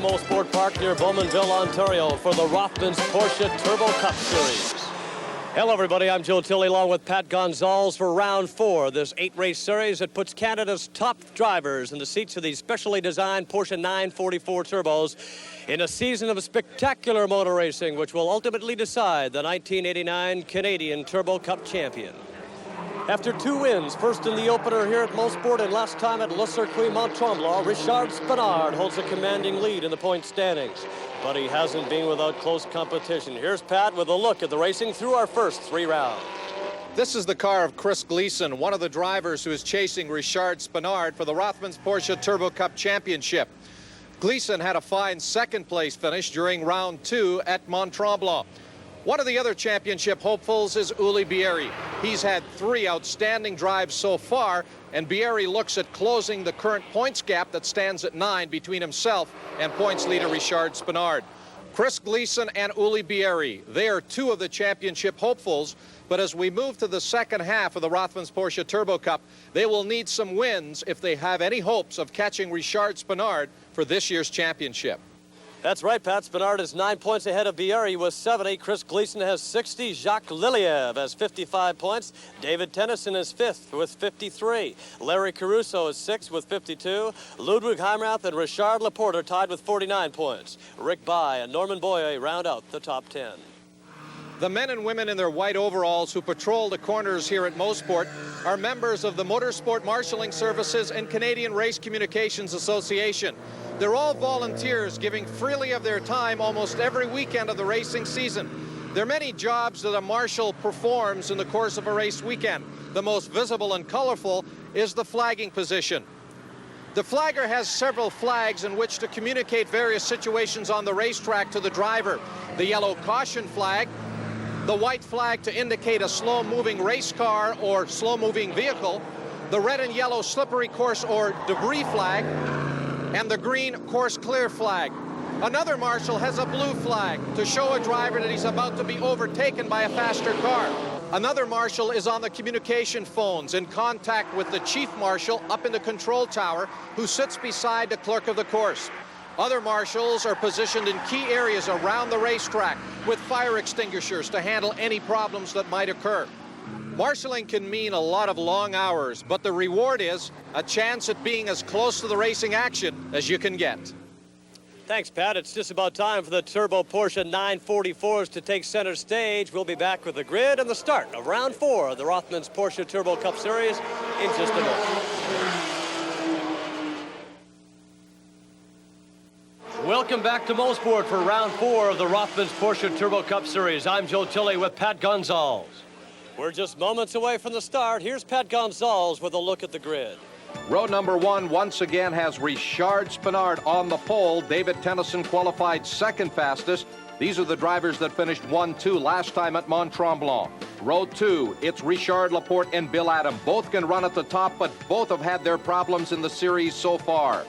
from Mosport Park near Bowmanville, Ontario for the Rothmans Porsche Turbo Cup Series. Hello, everybody. I'm Joe Tilley along with Pat Gonzalez for round 4 of this 8-race series that puts Canada's top drivers in the seats of these specially designed Porsche 944 turbos in a season of spectacular motor racing, which will ultimately decide the 1989 Canadian Turbo Cup champion. After 2 wins, first in the opener here at Mosport and last time at Le Circuit Mont-Tremblant, Richard Spenard holds a commanding lead in the point standings. But he hasn't been without close competition. Here's Pat with a look at the racing through our first 3 rounds. This is the car of Chris Gleason, one of the drivers who is chasing Richard Spenard for the Rothmans Porsche Turbo Cup Championship. Gleason had a fine second-place finish during round 2 at Mont-Tremblant. One of the other championship hopefuls is Uli Bieri. He's had 3 outstanding drives so far, and Bieri looks at closing the current points gap that stands at 9 between himself and points leader Richard Spenard. Chris Gleason and Uli Bieri, they are 2 of the championship hopefuls, but as we move to the second half of the Rothmans Porsche Turbo Cup, they will need some wins if they have any hopes of catching Richard Spenard for this year's championship. That's right, Pat. Spenard is 9 points ahead of Bieri with 70. Chris Gleason has 60. Jacques Liliev has 55 points. David Tennyson is 5th with 53. Larry Caruso is 6th with 52. Ludwig Heimrath and Richard Laporte are tied with 49 points. Rick Bye and Norman Boyer round out the top 10. The men and women in their white overalls who patrol the corners here at Mosport are members of the Motorsport Marshalling Services and Canadian Race Communications Association. They're all volunteers giving freely of their time almost every weekend of the racing season. There are many jobs that a marshal performs in the course of a race weekend. The most visible and colorful is the flagging position. The flagger has several flags in which to communicate various situations on the racetrack to the driver. The yellow caution flag, the white flag to indicate a slow-moving race car or slow-moving vehicle, the red and yellow slippery course or debris flag, and the green course clear flag. Another marshal has a blue flag to show a driver that he's about to be overtaken by a faster car. Another marshal is on the communication phones in contact with the chief marshal up in the control tower who sits beside the clerk of the course. Other marshals are positioned in key areas around the racetrack with fire extinguishers to handle any problems that might occur. Marshalling can mean a lot of long hours, but the reward is a chance at being as close to the racing action as you can get. Thanks, Pat. It's just about time for the Turbo Porsche 944s to take center stage. We'll be back with the grid and the start of round 4 of the Rothmans Porsche Turbo Cup Series in just a moment. Welcome back to Mosport for round 4 of the Rothmans Porsche Turbo Cup Series. I'm Joe Tilley with Pat Gonzalez. We're just moments away from the start. Here's Pat Gonzalez with a look at the grid. Row number 1 once again has Richard Spenard on the pole. David Tennyson qualified second fastest. These are the drivers that finished 1-2 last time at Mont-Tremblant. Row 2, it's Richard Laporte and Bill Adam. Both can run at the top, but both have had their problems in the series so far.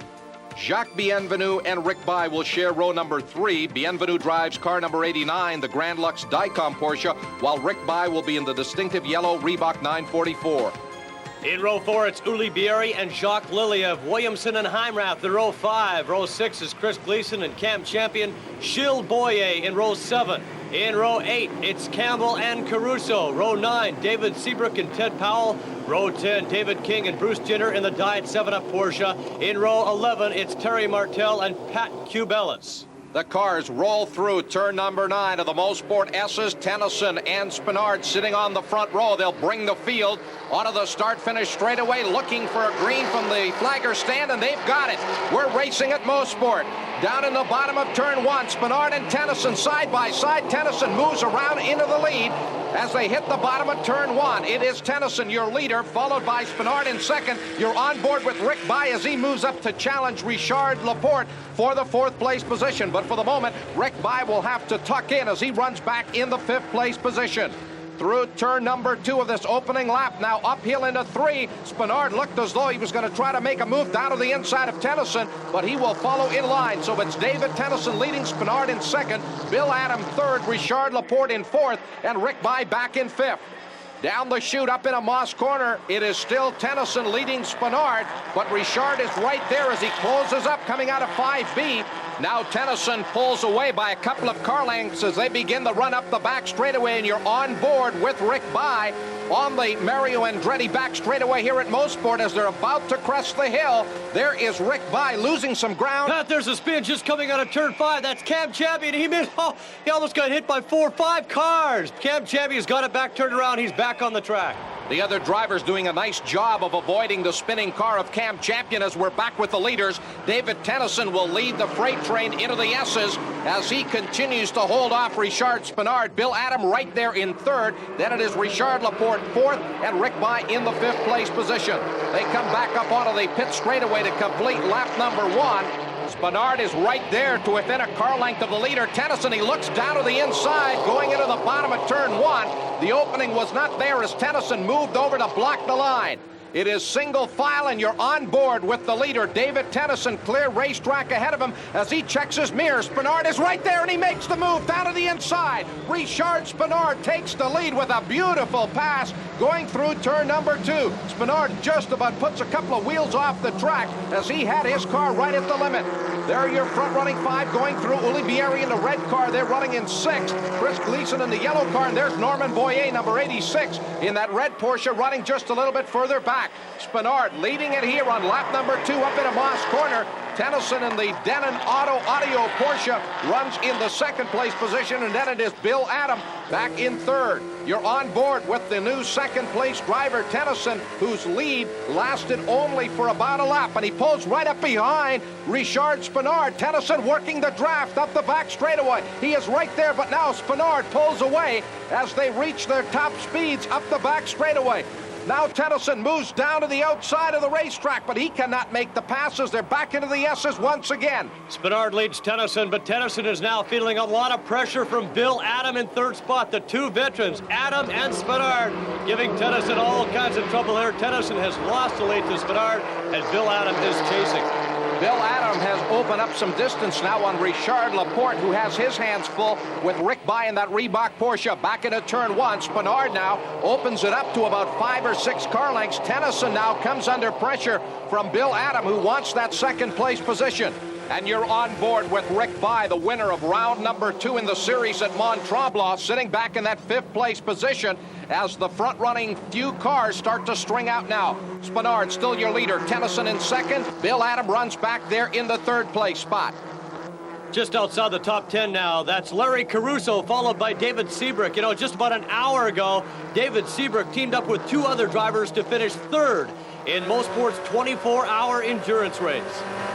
Jacques Bienvenu and Rick Bye will share row number 3. Bienvenu drives car number 89, the Grand Lux Dicom Porsche, while Rick Bye will be in the distinctive yellow Reebok 944. In row 4, it's Uli Bieri and Jacques Liliev, Williamson and Heimrath in row 5. Row 6 is Chris Gleason and Cam Champion, Gilles Boyer in row 7. In row 8, it's Campbell and Caruso. Row 9, David Seabrook and Ted Powell. Row 10, David King and Bruce Jenner in the Diet 7-Up Porsche. In row 11, it's Terry Martell and Pat Cubelis. The cars roll through turn number 9 of the Mosport S's. Tennyson and Spenard sitting on the front row. They'll bring the field onto the start-finish straightaway, looking for a green from the flagger stand, and they've got it. We're racing at Mosport. Down in the bottom of turn 1, Spenard and Tennyson side by side. Tennyson moves around into the lead as they hit the bottom of turn 1. It is Tennyson, your leader, followed by Spenard in second. You're on board with Rick Bye as he moves up to challenge Richard Laporte for the 4th place position. But for the moment, Rick Bye will have to tuck in as he runs back in the 5th place position. Through turn number 2 of this opening lap, now uphill into 3. Spenard looked as though he was going to try to make a move down to the inside of Tennyson, but he will follow in line. So it's David Tennyson leading Spenard in 2nd, Bill Adam 3rd, Richard Laporte in 4th, and Rick Bye back in 5th. Down the chute up in a moss corner, it is still Tennyson leading Spenard, but Richard is right there as he closes up coming out of 5B. Now Tennyson pulls away by a couple of car lengths as they begin the run up the back straightaway, and you're on board with Rick Bye on the Mario Andretti back straightaway here at Mosport as they're about to crest the hill. There is Rick Bye losing some ground. Pat, there's a spin just coming out of turn 5. That's Cam Champion. He missed. Oh, he almost got hit by 4 or 5 cars. Cam Champion's got it back turned around. He's back on the track. The other drivers doing a nice job of avoiding the spinning car of Cam Champion as we're back with the leaders. David Tennyson will lead the freight train into the S's as he continues to hold off Richard Spinard. Bill Adam right there in 3rd. Then it is Richard Laporte 4th and Rick Bye in the 5th place position. They come back up onto the pit straightaway to complete lap number 1. Spinard is right there to within a car length of the leader. Tennyson, he looks down to the inside, going into the bottom of turn 1. The opening was not there as Tennyson moved over to block the line. It is single file, and you're on board with the leader. David Tennyson, clear racetrack ahead of him as he checks his mirror. Spinard is right there, and he makes the move down to the inside. Richard Spinard takes the lead with a beautiful pass going through turn number 2. Spinard just about puts a couple of wheels off the track as he had his car right at the limit. There are your front-running 5 going through. Uli Bieri in the red car. They're running in 6th. Chris Gleason in the yellow car, and there's Norman Boyer, number 86, in that red Porsche, running just a little bit further back. Spinard leading it here on lap number 2 up into Moss Corner. Tennyson in the Denon Audio Porsche runs in the 2nd place position, and then it is Bill Adam back in 3rd. You're on board with the new 2nd place driver, Tennyson, whose lead lasted only for about a lap, and he pulls right up behind Richard Spinard. Tennyson working the draft up the back straightaway. He is right there, but now Spinard pulls away as they reach their top speeds up the back straightaway. Now Tennyson moves down to the outside of the racetrack, but he cannot make the passes. They're back into the S's once again. Spinard leads Tennyson, but Tennyson is now feeling a lot of pressure from Bill Adam in 3rd spot. The 2 veterans, Adam and Spinard, giving Tennyson all kinds of trouble here. Tennyson has lost the lead to Spinard, and Bill Adam is chasing. Bill Adam has opened up some distance now on Richard Laporte, who has his hands full with Rick Bye in that Reebok Porsche. Back into turn 1. Spinard now opens it up to about 5 or 6 car lengths. Tennyson now comes under pressure from Bill Adam, who wants that 2nd place position. And you're on board with Rick Bye, the winner of round number 2 in the series at Mont Tremblant, sitting back in that 5th place position as the front-running few cars start to string out now. Spinard still your leader. Tennyson in 2nd. Bill Adam runs back there in the 3rd place spot. Just outside the top 10 now, that's Larry Caruso, followed by David Seabrook. You know, just about an hour ago, David Seabrook teamed up with 2 other drivers to finish 3rd in Mosport's 24-hour endurance race.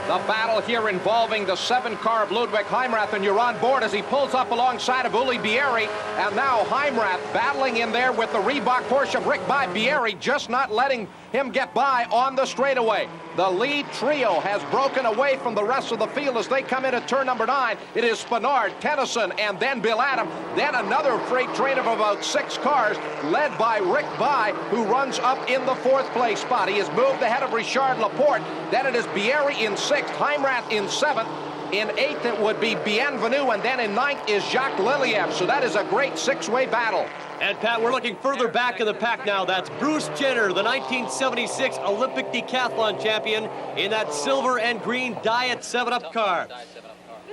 The battle here involving the 7-car of Ludwig Heimrath, and you're on board as he pulls up alongside of Uli Bieri, and now Heimrath battling in there with the Reebok Porsche of Rick Bye. Bieri just not letting him get by on the straightaway. The lead trio has broken away from the rest of the field as they come into turn number 9. It is Spinard, Tennyson, and then Bill Adam. Then another freight train of about 6 cars led by Rick Bye, who runs up in the 4th place spot. He has moved ahead of Richard Laporte. Then it is Bieri in 6th, Heimrath in 7th. In 8th, it would be Bienvenu, and then in 9th is Jacques Liliev. So that is a great 6-way battle. And Pat, we're looking further back in the pack now. That's Bruce Jenner, the 1976 Olympic decathlon champion, in that silver and green Diet 7-Up car.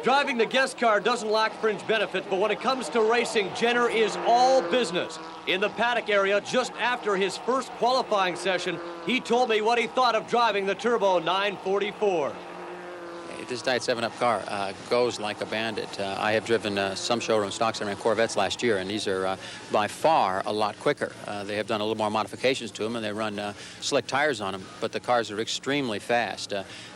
Driving the guest car doesn't lack fringe benefits, but when it comes to racing, Jenner is all business. In the paddock area, just after his first qualifying session, he told me what he thought of driving the Turbo 944. This Diet 7-Up car goes like a bandit. I have driven some showroom stocks and ran Corvettes last year, and these are by far a lot quicker. They have done a little more modifications to them, and they run slick tires on them, but the cars are extremely fast.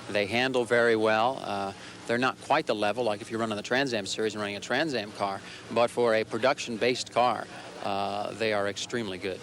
They handle very well. They're not quite the level like if you're running the Trans Am series and running a Trans Am car, but for a production-based car, they are extremely good.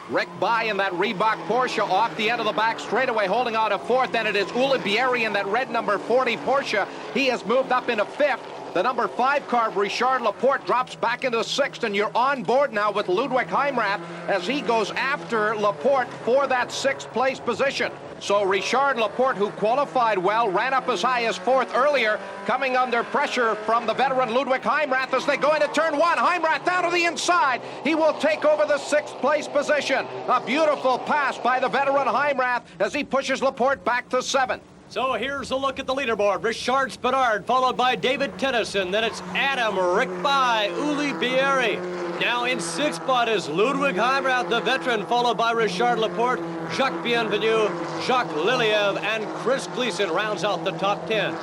Rick Bye in that Reebok Porsche off the end of the back straightaway, holding out a 4th, and it is Uli Bieri in that red number 40 Porsche. He has moved up into 5th. The number 5 car of Richard Laporte drops back into 6th, and you're on board now with Ludwig Heimrath as he goes after Laporte for that 6th place position. So Richard Laporte, who qualified well, ran up as high as 4th earlier, coming under pressure from the veteran Ludwig Heimrath as they go into turn 1. Heimrath down to the inside. He will take over the 6th place position. A beautiful pass by the veteran Heimrath as he pushes Laporte back to 7th. So here's a look at the leaderboard. Richard Spenard, followed by David Tennyson. Then it's Adam, Rick By, Uli Bieri. Now in sixth spot is Ludwig Heimrath, the veteran, followed by Richard Laporte, Jacques Bienvenu, Jacques Liliev, and Chris Gleason rounds out the top 10.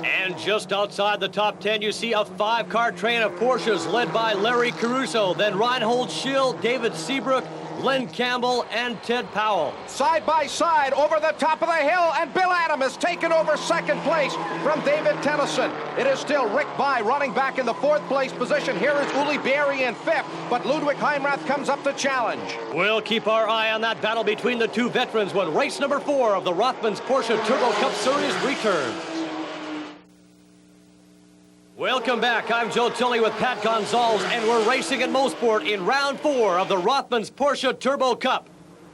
And just outside the top 10, you see a five-car train of Porsches led by Larry Caruso, then Reinhold Schill, David Seabrook, Len Campbell, and Ted Powell. Side by side over the top of the hill, and Bill Adam has taken over second place from David Tennyson. It is still Rick By running back in the fourth place position. Here is Uli Bieri in fifth, but Ludwig Heimrath comes up to challenge. We'll keep our eye on that battle between the two veterans when race number 4 of the Rothmans Porsche Turbo Cup Series returns. Welcome back. I'm Joe Tilley with Pat Gonzalez, and we're racing at Mosport in round 4 of the Rothmans Porsche Turbo Cup.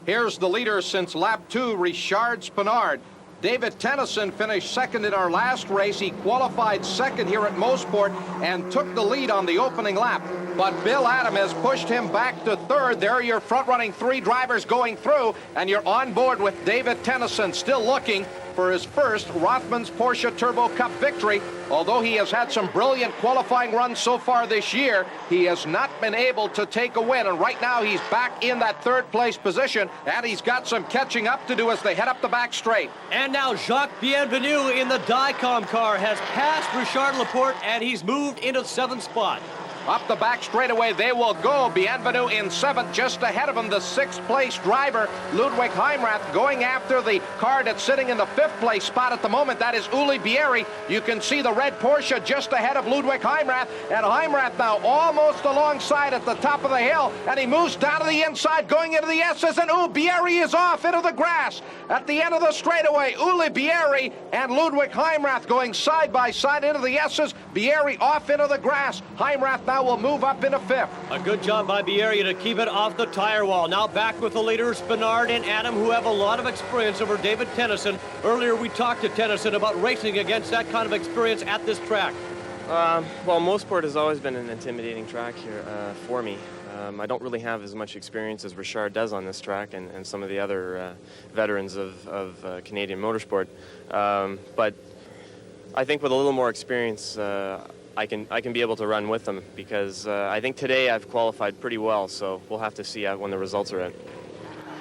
Here's the leader since lap 2, Richard Spenard. David Tennyson finished second in our last race. He qualified second here at Mosport and took the lead on the opening lap. But Bill Adam has pushed him back to third. There are your front-running 3 drivers going through, and you're on board with David Tennyson, still looking for his first Rothmans Porsche Turbo Cup victory. Although he has had some brilliant qualifying runs so far this year, he has not been able to take a win. And right now he's back in that third place position, and he's got some catching up to do as they head up the back straight. And now Jacques Bienvenu in the Dicom car has passed Richard Laporte, and he's moved into 7th spot. Up the back straightaway they will go. Bienvenu in 7th, just ahead of him, the 6th place driver, Ludwig Heimrath, going after the car that's sitting in the 5th place spot at the moment. That is Uli Bieri. You can see the red Porsche just ahead of Ludwig Heimrath, and Heimrath now almost alongside at the top of the hill, and he moves down to the inside, going into the S's, and Bieri is off into the grass. At the end of the straightaway, Uli Bieri and Ludwig Heimrath going side by side into the S's. Bieri off into the grass. Heimrath now will move up into 5th. A good job by Bieri to keep it off the tire wall. Now back with the leaders, Spenard and Adam, who have a lot of experience over David Tennyson. Earlier we talked to Tennyson about racing against that kind of experience at this track. Well, Mosport has always been an intimidating track here for me. I don't really have as much experience as Richard does on this track and some of the other veterans of Canadian motorsport. But I think with a little more experience, I can be able to run with them, because I think today I've qualified pretty well, so we'll have to see when the results are in.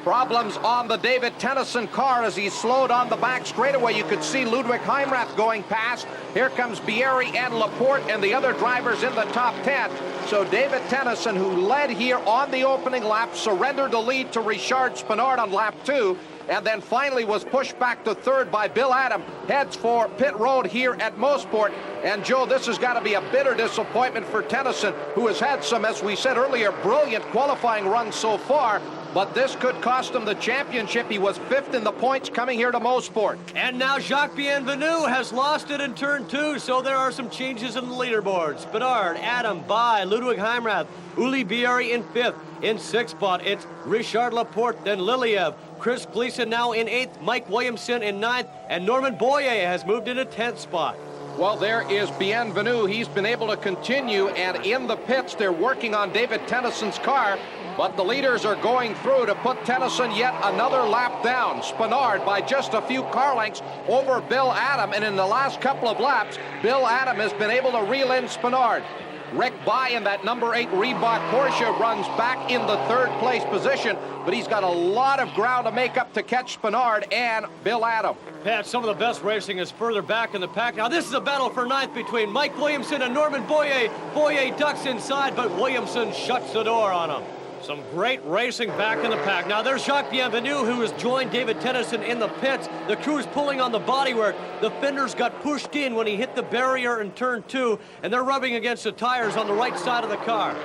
Problems on the David Tennyson car as he slowed on the back straightaway. You could see Ludwig Heimrath going past. Here comes Bieri and Laporte and the other drivers in the top 10. So David Tennyson, who led here on the opening lap, surrendered the lead to Richard Spenard on lap 2, and then finally was pushed back to third by Bill Adam, heads for pit road here at Mosport. And Joe, this has got to be a bitter disappointment for Tennyson, who has had some, as we said earlier, brilliant qualifying runs so far, but this could cost him the championship. He was 5th in the points coming here to Mosport. And now Jacques Bienvenu has lost it in turn 2, so there are some changes in the leaderboard. Spenard, Adam, By, Ludwig Heimrath, Uli Bieri in 5th. In 6th spot, it's Richard Laporte, then Liliev. Chris Gleason now in 8th, Mike Williamson in 9th, and Norman Boyer has moved into 10th spot. Well, there is Bienvenu. He's been able to continue, and in the pits, they're working on David Tennyson's car, but the leaders are going through to put Tennyson yet another lap down. Spenard by just a few car lengths over Bill Adam, and in the last couple of laps, Bill Adam has been able to reel in Spenard. Rick By in that number 8 Reebok Porsche runs back in the 3rd place position, but he's got a lot of ground to make up to catch Spenard and Bill Adam. Pat, some of the best racing is further back in the pack. Now this is a battle for 9th between Mike Williamson and Norman Boyer. Boyer ducks inside, but Williamson shuts the door on him. Some great racing back in the pack. Now there's Jacques Bienvenu, who has joined David Tennyson in the pits. The crew's pulling on the bodywork. The fenders got pushed in when he hit the barrier in turn 2, and they're rubbing against the tires on the right side of the car.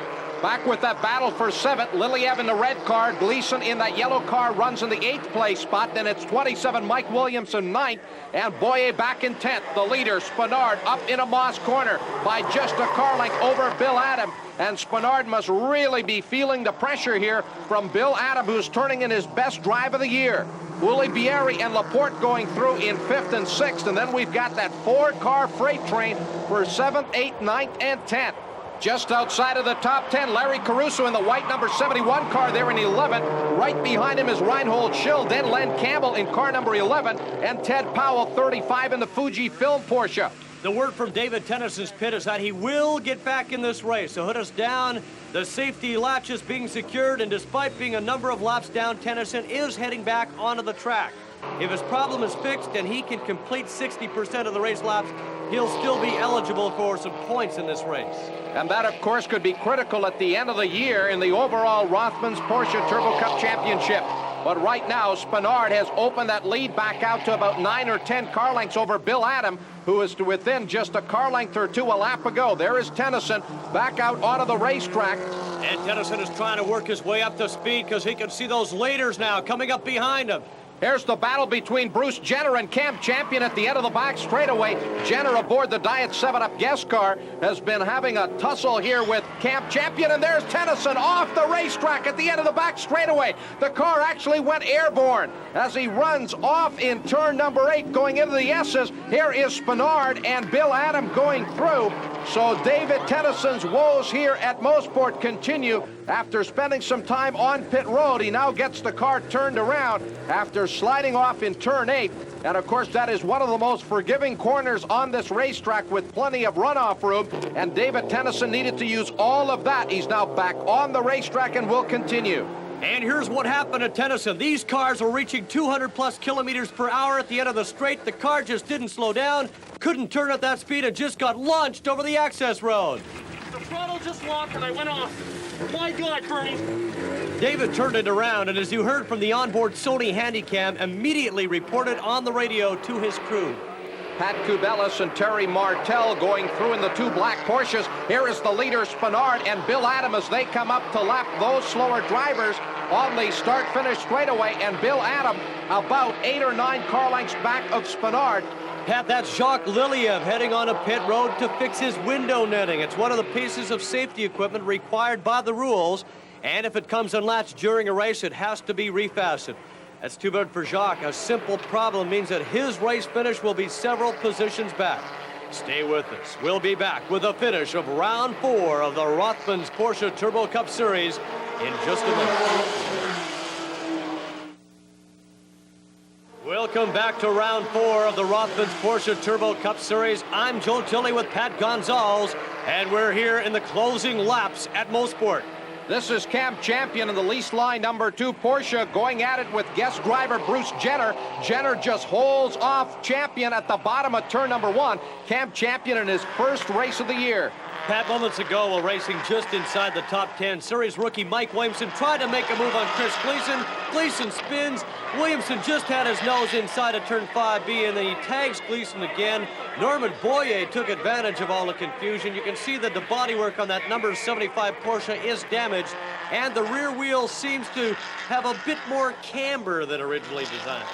Back with that battle for 7th, Liliev in the red car, Gleason in that yellow car runs in the 8th place spot. Then it's 27, Mike Williamson 9th, and Boyer back in 10th. The leader, Spenard, up in a Moss corner by just a car length over Bill Adam. And Spenard must really be feeling the pressure here from Bill Adam, who's turning in his best drive of the year. Uli Bieri and Laporte going through in 5th and 6th, and then we've got that 4-car freight train for 7th, 8th, 9th, and 10th. Just outside of the top 10, Larry Caruso in the white number 71 car there in 11th. Right behind him is Reinhold Schill, then Len Campbell in car number 11, and Ted Powell, 35, in the Fujifilm Porsche. The word from David Tennyson's pit is that he will get back in this race. So hood us down, the safety latch is being secured, and despite being a number of laps down, Tennyson is heading back onto the track. If his problem is fixed and he can complete 60% of the race laps, he'll still be eligible for some points in this race. And that, of course, could be critical at the end of the year in the overall Rothmans Porsche Turbo Cup Championship. But right now, Spinard has opened that lead back out to about 9 or 10 car lengths over Bill Adam, who is within just a car length or two a lap ago. There is Tennyson back out onto the racetrack. And Tennyson is trying to work his way up to speed because he can see those leaders now coming up behind him. Here's the battle between Bruce Jenner and Camp Champion at the end of the back straightaway. Jenner aboard the Diet 7-Up guest car has been having a tussle here with Camp Champion, and there's Tennyson off the racetrack at the end of the back straightaway. The car actually went airborne as he runs off in turn number 8 going into the S's. Here is Spinard and Bill Adam going through. So David Tennyson's woes here at Mosport continue. After spending some time on pit road, he now gets the car turned around after sliding off in turn 8. And of course, that is one of the most forgiving corners on this racetrack with plenty of runoff room. And David Tennyson needed to use all of that. He's now back on the racetrack and will continue. And here's what happened to Tennyson. These cars were reaching 200+ kilometers per hour at the end of the straight. The car just didn't slow down, couldn't turn at that speed, and just got launched over the access road. The throttle just locked and I went off. My God, Bernie. David turned it around, and as you heard from the onboard Sony Handycam, immediately reported on the radio to his crew. Pat Kubelis and Terry Martell going through in the two black Porsches. Here is the leader, Spinard, and Bill Adam as they come up to lap those slower drivers on the start-finish straightaway. And Bill Adam about 8 or 9 car lengths back of Spinard. Pat, that's Jacques Liliev heading on a pit road to fix his window netting. It's one of the pieces of safety equipment required by the rules, and if it comes unlatched during a race, it has to be refastened. That's too bad for Jacques. A simple problem means that his race finish will be several positions back. Stay with us. We'll be back with the finish of round 4 of the Rothmans Porsche Turbo Cup Series in just a minute. Welcome back to round 4 of the Rothmans Porsche Turbo Cup Series. I'm Joe Tilley with Pat Gonzalez, and we're here in the closing laps at Mosport. This is Camp Champion in the lease line number 2 Porsche going at it with guest driver Bruce Jenner. Jenner just holds off Champion at the bottom of turn number 1. Camp Champion in his first race of the year. Pat, moments ago, while racing just inside the top 10, Series rookie Mike Williamson tried to make a move on Chris Gleason. Gleason spins. Williamson just had his nose inside of turn 5B, and then he tags Gleason again. Norman Boyer took advantage of all the confusion. You can see that the bodywork on that number 75 Porsche is damaged, and the rear wheel seems to have a bit more camber than originally designed.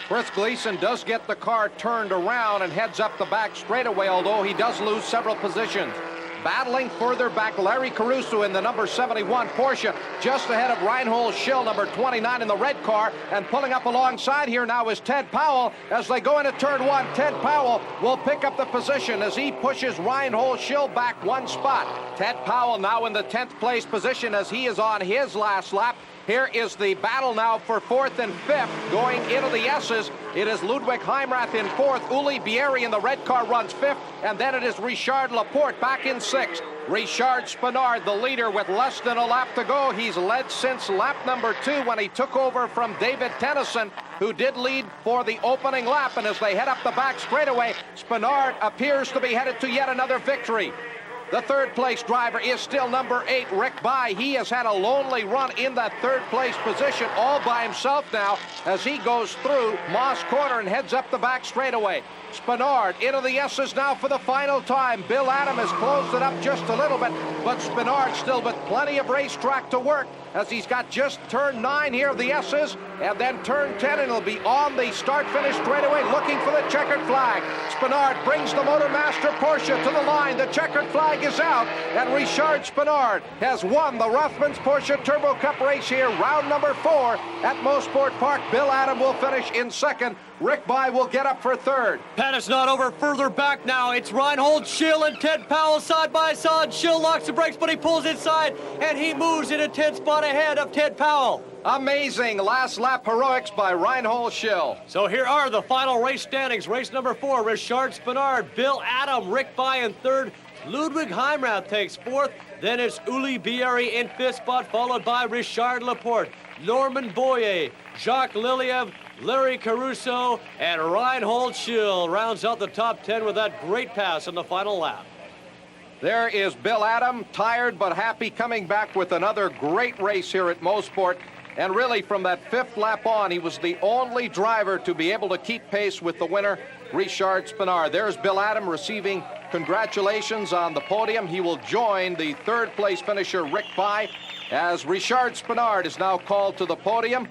Chris Gleason does get the car turned around and heads up the back straightaway, although he does lose several positions. Battling further back, Larry Caruso in the number 71 Porsche, just ahead of Reinhold Schill, number 29 in the red car, and pulling up alongside here now is Ted Powell. As they go into turn 1, Ted Powell will pick up the position as he pushes Reinhold Schill back 1 spot. Ted Powell now in the 10th place position as he is on his last lap. Here is the battle now for 4th and 5th going into the S's. It is Ludwig Heimrath in 4th. Uli Bieri in the red car runs 5th. And then it is Richard Laporte back in 6th. Richard Spinard, the leader, with less than a lap to go. He's led since lap number 2 when he took over from David Tennyson, who did lead for the opening lap. And as they head up the back straightaway, Spinard appears to be headed to yet another victory. The 3rd place driver is still number 8, Rick Bye. He has had a lonely run in that 3rd place position all by himself now as he goes through Moss Corner and heads up the back straightaway. Spinard into the S's now for the final time. Bill Adam has closed it up just a little bit, but Spinard still with plenty of racetrack to work as he's got just turn 9 here of the S's and then turn 10, and he'll be on the start-finish straightaway looking for the checkered flag. Spinard brings the Motormaster Porsche to the line. The checkered flag flag is out, and Richard Spinard has won the Rothmans Porsche Turbo Cup race here, round number 4 at Mosport Park. Bill Adam will finish in second. Rick By will get up for third. Pat, it's not over. Further back now. It's Reinhold Schill and Ted Powell side by side. Schill locks the brakes, but he pulls inside, and he moves in a 10 spot ahead of Ted Powell. Amazing last lap heroics by Reinhold Schill. So here are the final race standings. Race number 4, Richard Spinard, Bill Adam, Rick By in third. Ludwig Heimrath takes fourth. Then it's Uli Bieri in fifth spot, followed by Richard Laporte, Norman Boyer, Jacques Liliev, Larry Caruso, and Reinhold Schill rounds out the top 10 with that great pass in the final lap. There is Bill Adam, tired but happy, coming back with another great race here at Mosport. And really, from that 5th lap on, he was the only driver to be able to keep pace with the winner, Richard Spinard. There's Bill Adam receiving congratulations on the podium. He will join the 3rd place finisher, Rick By, as Richard Spinard is now called to the podium.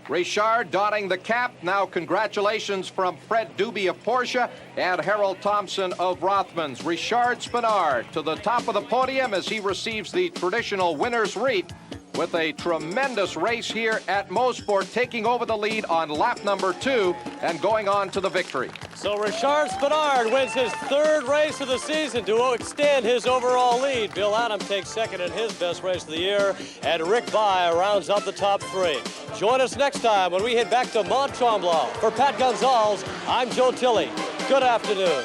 Richard donning the cap. Now congratulations from Fred Doobie of Porsche and Harold Thompson of Rothmans. Richard Spinard to the top of the podium as he receives the traditional winner's wreath with a tremendous race here at Mosport, taking over the lead on lap number 2 and going on to the victory. So Richard Spinard wins his 3rd race of the season to extend his overall lead. Bill Adam takes second in his best race of the year, and Rick By rounds out the top 3. Join us next time when we head back to Mont Tremblant. For Pat Gonzalez, I'm Joe Tilley. Good afternoon.